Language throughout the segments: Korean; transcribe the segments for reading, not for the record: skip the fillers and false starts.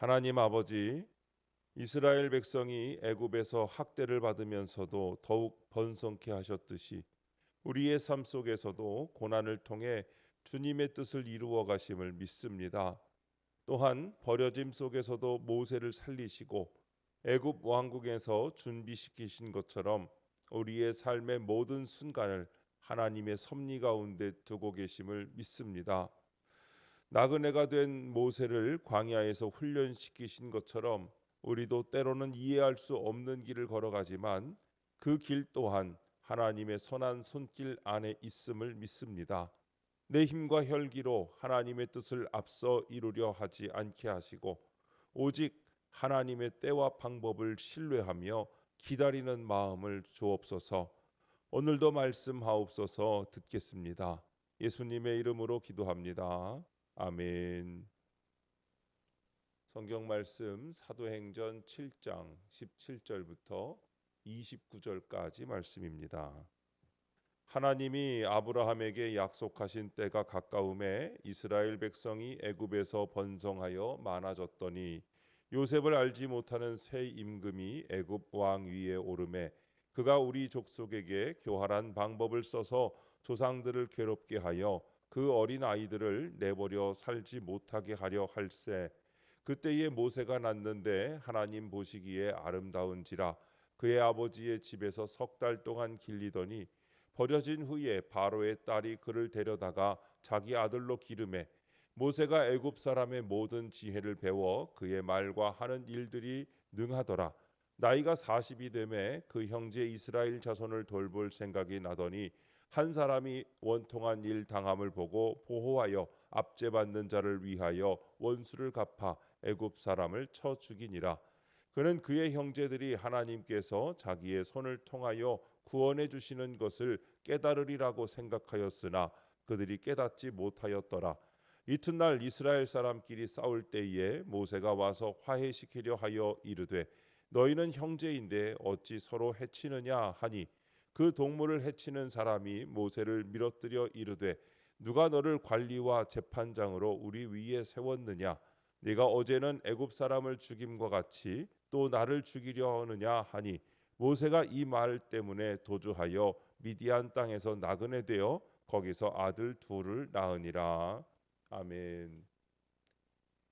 하나님 아버지, 이스라엘 백성이 애굽에서 학대를 받으면서도 더욱 번성케 하셨듯이 우리의 삶 속에서도 고난을 통해 주님의 뜻을 이루어 가심을 믿습니다. 또한 버려짐 속에서도 모세를 살리시고 애굽 왕국에서 준비시키신 것처럼 우리의 삶의 모든 순간을 하나님의 섭리 가운데 두고 계심을 믿습니다. 나그네가 된 모세를 광야에서 훈련시키신 것처럼 우리도 때로는 이해할 수 없는 길을 걸어가지만 그 길 또한 하나님의 선한 손길 안에 있음을 믿습니다. 내 힘과 혈기로 하나님의 뜻을 앞서 이루려 하지 않게 하시고 오직 하나님의 때와 방법을 신뢰하며 기다리는 마음을 주옵소서. 오늘도 말씀하옵소서. 듣겠습니다. 예수님의 이름으로 기도합니다. 아멘. 성경 말씀 사도행전 7장 17절부터 29절까지 말씀입니다. 하나님이 아브라함에게 약속하신 때가 가까움에 이스라엘 백성이 애굽에서 번성하여 많아졌더니 요셉을 알지 못하는 새 임금이 애굽 왕 위에 오르매 그가 우리 족속에게 교활한 방법을 써서 조상들을 괴롭게 하여 그 어린 아이들을 내버려 살지 못하게 하려 할세. 그때에 모세가 낳는데 하나님 보시기에 아름다운지라 그의 아버지의 집에서 석 달 동안 길리더니 버려진 후에 바로의 딸이 그를 데려다가 자기 아들로 기르매 모세가 애굽 사람의 모든 지혜를 배워 그의 말과 하는 일들이 능하더라. 나이가 40이 되매 그 형제 이스라엘 자손을 돌볼 생각이 나더니 한 사람이 원통한 일 당함을 보고 보호하여 압제받는 자를 위하여 원수를 갚아 애굽 사람을 쳐 죽이니라. 그는 그의 형제들이 하나님께서 자기의 손을 통하여 구원해 주시는 것을 깨달으리라고 생각하였으나 그들이 깨닫지 못하였더라. 이튿날 이스라엘 사람끼리 싸울 때에 모세가 와서 화해시키려 하여 이르되 너희는 형제인데 어찌 서로 해치느냐 하니 그 동물을 해치는 사람이 모세를 밀어뜨려 이르되 누가 너를 관리와 재판장으로 우리 위에 세웠느냐 네가 어제는 애굽 사람을 죽임과 같이 또 나를 죽이려 하느냐 하니 모세가 이 말 때문에 도주하여 미디안 땅에서 나그네 되어 거기서 아들 둘을 낳으니라. 아멘.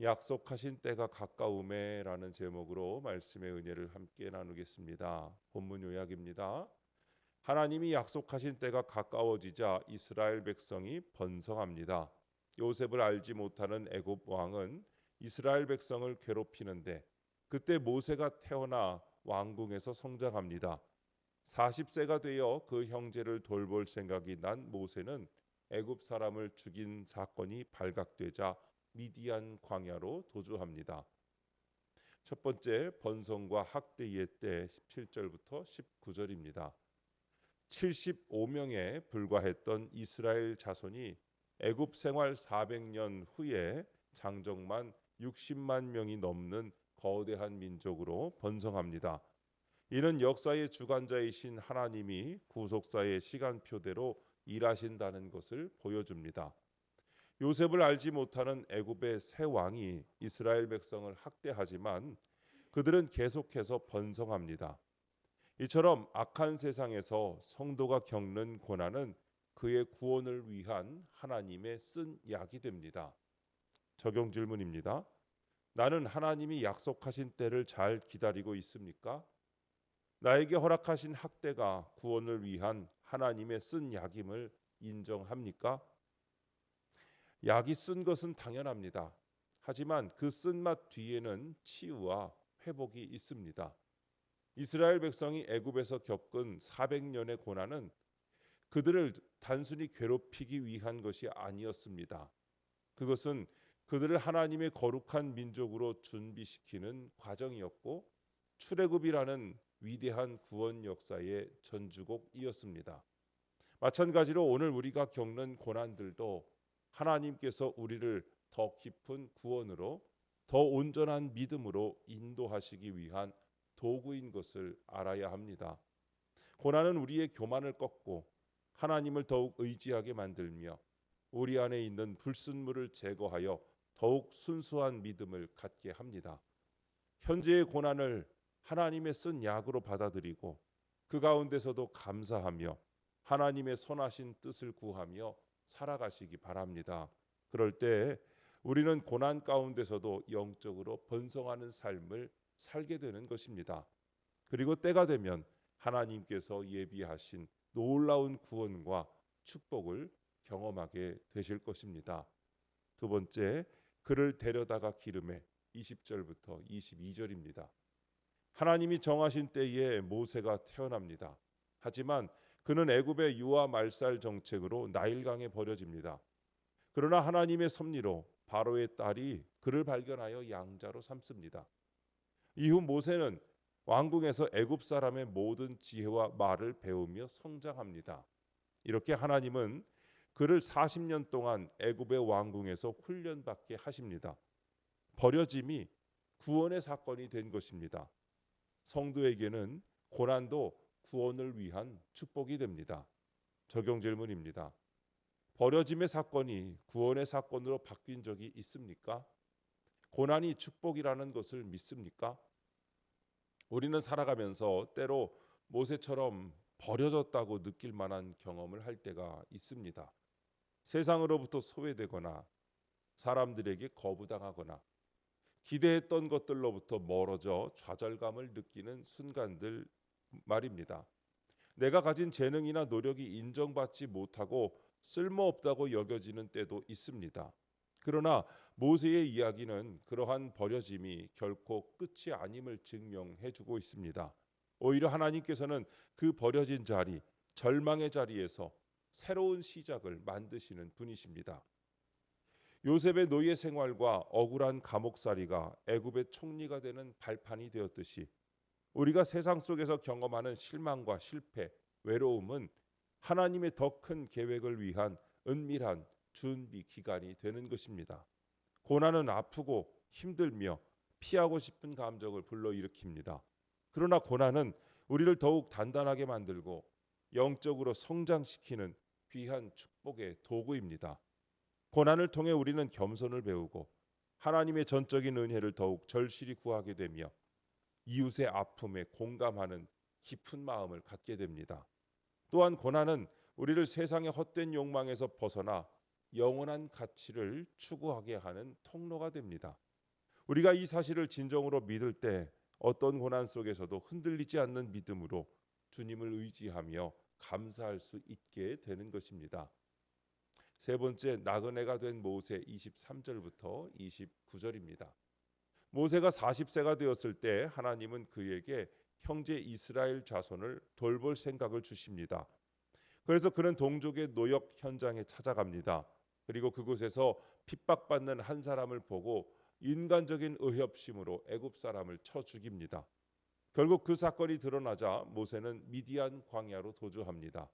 약속하신 때가 가까움에라는 제목으로 말씀의 은혜를 함께 나누겠습니다. 본문 요약입니다. 하나님이 약속하신 때가 가까워지자 이스라엘 백성이 번성합니다. 요셉을 알지 못하는 애굽 왕은 이스라엘 백성을 괴롭히는데 그때 모세가 태어나 왕궁에서 성장합니다. 40세가 되어 그 형제를 돌볼 생각이 난 모세는 애굽 사람을 죽인 사건이 발각되자 미디안 광야로 도주합니다. 첫 번째 번성과 학대의 때 17절부터 19절입니다. 75명에 불과했던 이스라엘 자손이 애굽 생활 400년 후에 장정만 60만 명이 넘는 거대한 민족으로 번성합니다. 이는 역사의 주관자이신 하나님이 구속사의 시간표대로 일하신다는 것을 보여줍니다. 요셉을 알지 못하는 애굽의 새 왕이 이스라엘 백성을 학대하지만 그들은 계속해서 번성합니다. 이처럼 악한 세상에서 성도가 겪는 고난은 그의 구원을 위한 하나님의 쓴 약이 됩니다. 적용 질문입니다. 나는 하나님이 약속하신 때를 잘 기다리고 있습니까? 나에게 허락하신 학대가 구원을 위한 하나님의 쓴 약임을 인정합니까? 약이 쓴 것은 당연합니다. 하지만 그 쓴맛 뒤에는 치유와 회복이 있습니다. 이스라엘 백성이 애굽에서 겪은 400년의 고난은 그들을 단순히 괴롭히기 위한 것이 아니었습니다. 그것은 그들을 하나님의 거룩한 민족으로 준비시키는 과정이었고 출애굽이라는 위대한 구원 역사의 전주곡이었습니다. 마찬가지로 오늘 우리가 겪는 고난들도 하나님께서 우리를 더 깊은 구원으로 더 온전한 믿음으로 인도하시기 위한 도구인 것을 알아야 합니다. 고난은 우리의 교만을 꺾고 하나님을 더욱 의지하게 만들며 우리 안에 있는 불순물을 제거하여 더욱 순수한 믿음을 갖게 합니다. 현재의 고난을 하나님의 쓴 약으로 받아들이고 그 가운데서도 감사하며 하나님의 선하신 뜻을 구하며 살아가시기 바랍니다. 그럴 때 우리는 고난 가운데서도 영적으로 번성하는 삶을 살게 되는 것입니다. 그리고 때가 되면 하나님께서 예비하신 놀라운 구원과 축복을 경험하게 되실 것입니다. 두 번째, 그를 데려다가 기름에 20절부터 22절입니다. 하나님이 정하신 때에 모세가 태어납니다. 하지만 그는 애굽의 유아 말살 정책으로 나일강에 버려집니다. 그러나 하나님의 섭리로 바로의 딸이 그를 발견하여 양자로 삼습니다. 이후 모세는 왕궁에서 애굽 사람의 모든 지혜와 말을 배우며 성장합니다. 이렇게 하나님은 그를 40년 동안 애굽의 왕궁에서 훈련받게 하십니다. 버려짐이 구원의 사건이 된 것입니다. 성도에게는 고난도 구원을 위한 축복이 됩니다. 적용 질문입니다. 버려짐의 사건이 구원의 사건으로 바뀐 적이 있습니까? 고난이 축복이라는 것을 믿습니까? 우리는 살아가면서 때로 모세처럼 버려졌다고 느낄 만한 경험을 할 때가 있습니다. 세상으로부터 소외되거나 사람들에게 거부당하거나 기대했던 것들로부터 멀어져 좌절감을 느끼는 순간들 말입니다. 내가 가진 재능이나 노력이 인정받지 못하고 쓸모없다고 여겨지는 때도 있습니다. 그러나 모세의 이야기는 그러한 버려짐이 결코 끝이 아님을 증명해 주고 있습니다. 오히려 하나님께서는 그 버려진 자리, 절망의 자리에서 새로운 시작을 만드시는 분이십니다. 요셉의 노예 생활과 억울한 감옥살이가 애굽의 총리가 되는 발판이 되었듯이 우리가 세상 속에서 경험하는 실망과 실패, 외로움은 하나님의 더 큰 계획을 위한 은밀한 준비 기간이 되는 것입니다. 고난은 아프고 힘들며 피하고 싶은 감정을 불러일으킵니다. 그러나 고난은 우리를 더욱 단단하게 만들고 영적으로 성장시키는 귀한 축복의 도구입니다. 고난을 통해 우리는 겸손을 배우고 하나님의 전적인 은혜를 더욱 절실히 구하게 되며 이웃의 아픔에 공감하는 깊은 마음을 갖게 됩니다. 또한 고난은 우리를 세상의 헛된 욕망에서 벗어나 영원한 가치를 추구하게 하는 통로가 됩니다. 우리가 이 사실을 진정으로 믿을 때 어떤 고난 속에서도 흔들리지 않는 믿음으로 주님을 의지하며 감사할 수 있게 되는 것입니다. 세 번째, 나그네가 된 모세 23절부터 29절입니다. 모세가 40세가 되었을 때 하나님은 그에게 형제 이스라엘 자손을 돌볼 생각을 주십니다. 그래서 그는 동족의 노역 현장에 찾아갑니다. 그리고 그곳에서 핍박받는 한 사람을 보고 인간적인 의협심으로 애굽 사람을 쳐 죽입니다. 결국 그 사건이 드러나자 모세는 미디안 광야로 도주합니다.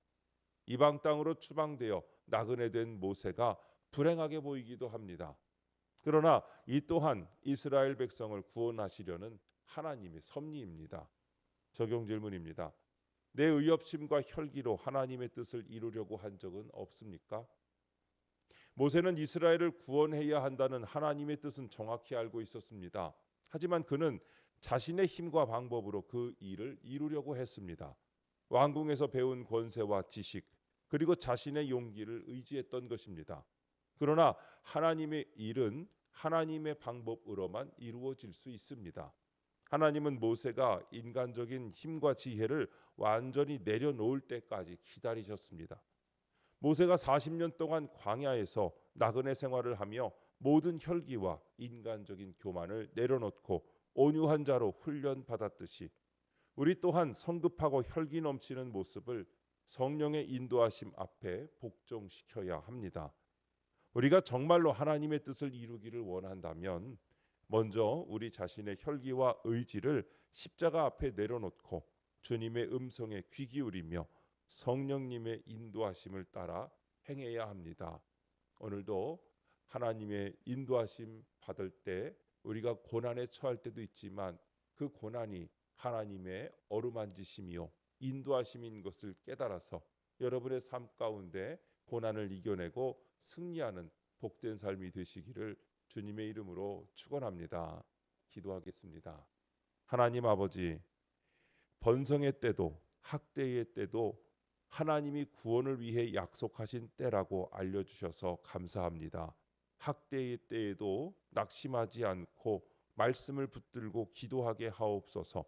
이방 땅으로 추방되어 나그네 된 모세가 불행하게 보이기도 합니다. 그러나 이 또한 이스라엘 백성을 구원하시려는 하나님의 섭리입니다. 적용 질문입니다. 내 의협심과 혈기로 하나님의 뜻을 이루려고 한 적은 없습니까? 모세는 이스라엘을 구원해야 한다는 하나님의 뜻은 정확히 알고 있었습니다. 하지만 그는 자신의 힘과 방법으로 그 일을 이루려고 했습니다. 왕궁에서 배운 권세와 지식, 그리고 자신의 용기를 의지했던 것입니다. 그러나 하나님의 일은 하나님의 방법으로만 이루어질 수 있습니다. 하나님은 모세가 인간적인 힘과 지혜를 완전히 내려놓을 때까지 기다리셨습니다. 모세가 40년 동안 광야에서 나그네 생활을 하며 모든 혈기와 인간적인 교만을 내려놓고 온유한 자로 훈련받았듯이 우리 또한 성급하고 혈기 넘치는 모습을 성령의 인도하심 앞에 복종시켜야 합니다. 우리가 정말로 하나님의 뜻을 이루기를 원한다면 먼저 우리 자신의 혈기와 의지를 십자가 앞에 내려놓고 주님의 음성에 귀 기울이며 성령님의 인도하심을 따라 행해야 합니다. 오늘도 하나님의 인도하심 받을 때 우리가 고난에 처할 때도 있지만 그 고난이 하나님의 어루만지심이요 인도하심인 것을 깨달아서 여러분의 삶 가운데 고난을 이겨내고 승리하는 복된 삶이 되시기를 주님 주님의 이름으로 축원합니다. 기도하겠습니다. 하나님 아버지, 번성의 때도 학대의 때도 하나님이 구원을 위해 약속하신 때라고 알려주셔서 감사합니다. 학대의 때에도 낙심하지 않고 말씀을 붙들고 기도하게 하옵소서.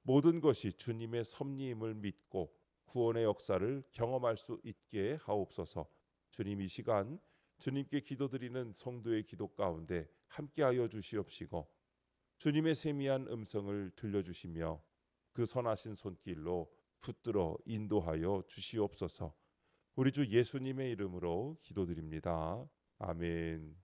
모든 것이 주님의 섭리임을 믿고 구원의 역사를 경험할 수 있게 하옵소서. 주님, 이 시간 주님께 기도드리는 성도의 기도 가운데 함께하여 주시옵시고 주님의 세미한 음성을 들려주시며 그 선하신 손길로 붙들어 인도하여 주시옵소서. 우리 주 예수님의 이름으로 기도드립니다. 아멘.